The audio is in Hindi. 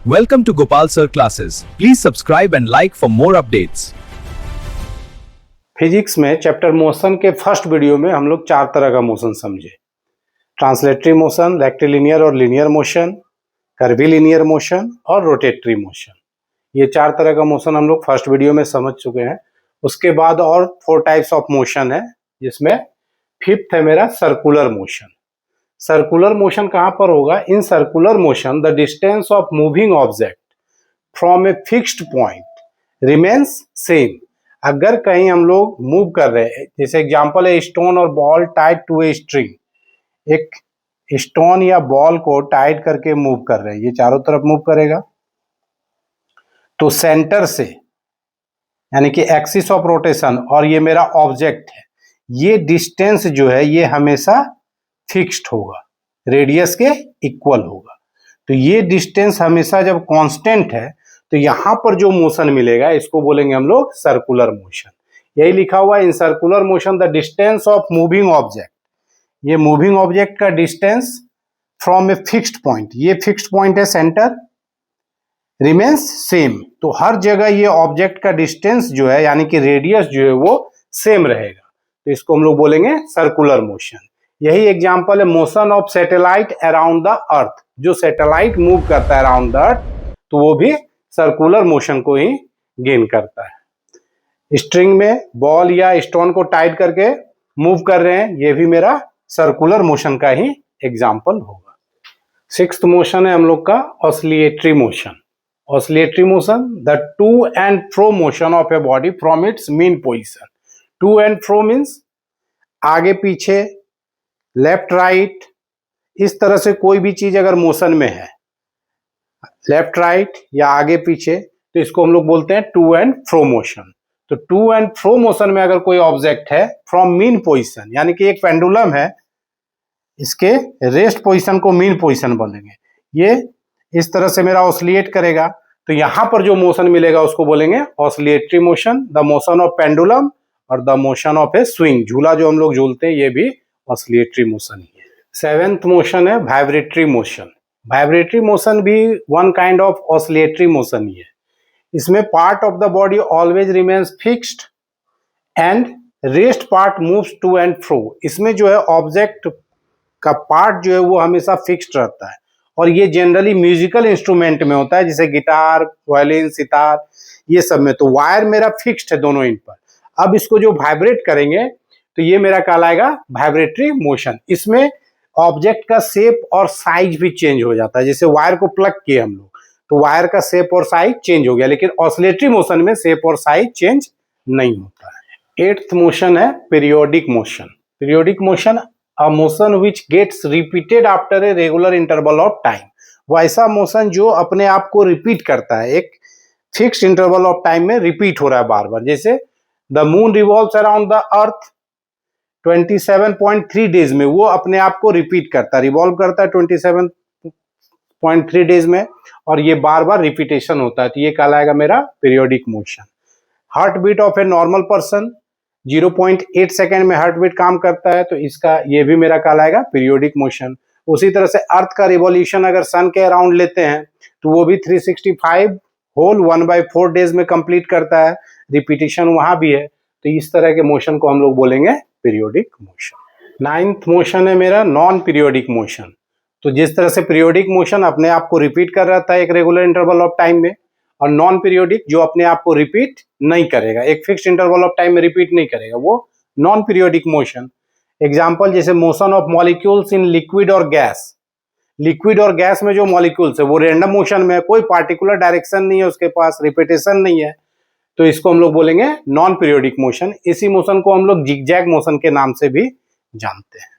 Welcome to Gopal Sir Classes. Please subscribe and like for more updates. Physics में चैप्टर मोशन के फर्स्ट वीडियो में हम लोग 4 तरह का मोशन समझे। ट्रांसलेटरी मोशन, रेक्टिलिनियर और लिनियर मोशन, कर्वीलिनियर मोशन और रोटेटरी मोशन। ये 4 तरह का मोशन हम लोग फर्स्ट वीडियो में समझ चुके हैं। उसके बाद और 4 टाइप्स ऑफ मोशन है, जिसमें फिफ्थ है मेरा सर्कुलर मोशन। सर्कुलर मोशन कहाँ पर होगा? In circular motion the distance of moving object from a fixed point remains same. अगर कहीं हम लोग मूव कर रहे हैं, जैसे एग्जांपल है स्टोन और ball tied to a string, एक स्टोन या बॉल को टाइड करके मूव कर रहे हैं, ये चारों तरफ मूव करेगा, तो सेंटर से यानी कि एक्सिस ऑफ रोटेशन और ये मेरा ऑब्जेक्ट है, ये डिस्टेंस जो है ये हमेशा फिक्स्ड होगा, रेडियस के इक्वल होगा। तो ये डिस्टेंस हमेशा जब कांस्टेंट है तो यहां पर जो मोशन मिलेगा इसको बोलेंगे हम लोग सर्कुलर मोशन। यही लिखा हुआ है in circular motion the distance of moving object, ये मूविंग ऑब्जेक्ट का distance from a fixed point, ये फिक्स्ड पॉइंट है सेंटर, रिमेन्स सेम। तो हर जगह ये ऑब्जेक्ट का डिस्टेंस जो है यानी कि रेडियस जो है वो सेम रहेगा, तो इसको हम लोग बोलेंगे सर्कुलर मोशन। यही एग्जांपल है motion of satellite around the earth, जो सैटेलाइट मूव करता है अराउंड द अर्थ तो वो भी सर्कुलर मोशन को ही गेन करता है। स्ट्रिंग में बॉल या स्टोन को टाइट करके मूव कर रहे हैं, ये भी मेरा सर्कुलर मोशन का ही एग्जांपल होगा। सिक्स्थ मोशन है हम लोग का oscillatory motion. Oscillatory motion the to and fro motion of a body from its mean position. To and fro means आगे पीछे, लेफ्ट राइट, इस तरह से कोई भी चीज अगर मोशन में है, लेफ्ट राइट या आगे पीछे, तो इसको हम लोग बोलते हैं टू एंड फ्रो मोशन। तो टू एंड फ्रो मोशन में अगर कोई ऑब्जेक्ट है फ्रॉम मीन पोजीशन, यानी कि एक पेंडुलम है, इसके रेस्ट पोजीशन को मीन पोजीशन बोलेंगे, ये इस तरह से मेरा ऑसिलेट करेगा, तो यहां पर जो मोशन मिलेगा उसको बोलेंगे oscillatory motion. The motion of pendulum और the motion of a swing, झूला जो हम लोग झूलते हैं ये भी ऑसिलेटरी मोशन ही है। सेवेंथ मोशन है वाइब्रेटरी मोशन। वाइब्रेटरी मोशन भी one kind of oscillatory motion ही है। इसमें part of the body always remains fixed and rest part moves to and fro. इसमें जो है ऑब्जेक्ट का पार्ट जो है वो हमेशा फिक्स्ड रहता है, और ये जनरली म्यूजिकल इंस्ट्रूमेंट में होता है, जैसे गिटार, वायलिन, सितार, ये सब में। तो वायर मेरा फिक्स्ड है दोनों इन पर। अब इसको जो वाइब्रेट करेंगे तो ये मेरा कहलाएगा वाइब्रेटरी मोशन। इसमें ऑब्जेक्ट का शेप और साइज भी चेंज हो जाता है, जैसे वायर को प्लग किए हम लोग तो वायर का शेप और साइज चेंज हो गया, लेकिन ऑसिलेटरी मोशन में शेप और साइज चेंज नहीं होता है। एट्थ मोशन है periodic motion. Periodic motion a motion which gets repeated after a regular interval of time. वो ऐसा मोशन जो अपने आप को रिपीट करता है, एक फिक्स इंटरवल ऑफ टाइम में रिपीट हो रहा है बार बार। जैसे the moon revolves around the earth 27.3 days में, वो अपने आप को रिपीट करता है, रिवॉल्व करता है 27.3 डेज में, और ये बार बार रिपीटेशन होता है, तो ये कहलाएगा मेरा periodic motion. Heart beat of a normal person 0.8 second में हार्ट बीट काम करता है, तो इसका ये भी मेरा कहलाएगा पीरियोडिक मोशन। उसी तरह से अर्थ का रिवॉल्यूशन अगर सन के अराउंड लेते हैं तो वो भी 365 होल 1/4 डेज में कंप्लीट करता है, रिपीटेशन वहां भी है, तो इस तरह के मोशन को हम लोग बोलेंगे पीरियोडिक मोशन। नाइन्थ मोशन है मेरा नॉन पीरियोडिक मोशन। तो जिस तरह से पीरियोडिक मोशन अपने आप को रिपीट कर रहा था एक रेगुलर इंटरवल ऑफ टाइम में, और नॉन पीरियोडिक जो अपने आप को रिपीट नहीं करेगा, एक फिक्स्ड इंटरवल ऑफ टाइम में रिपीट नहीं करेगा, वो नॉन पीरियोडिक मोशन। एग्जांपल जैसे motion of molecules in liquid और गैस। लिक्विड और गैस में जो मॉलिक्यूल्स है वो रैंडम मोशन में है, कोई पार्टिकुलर डायरेक्शन नहीं है उसके पास, रिपीटेशन नहीं है, तो इसको हम लोग बोलेंगे नॉन पीरियोडिक मोशन। इसी मोशन को हम लोग जिगजैग मोशन के नाम से भी जानते हैं।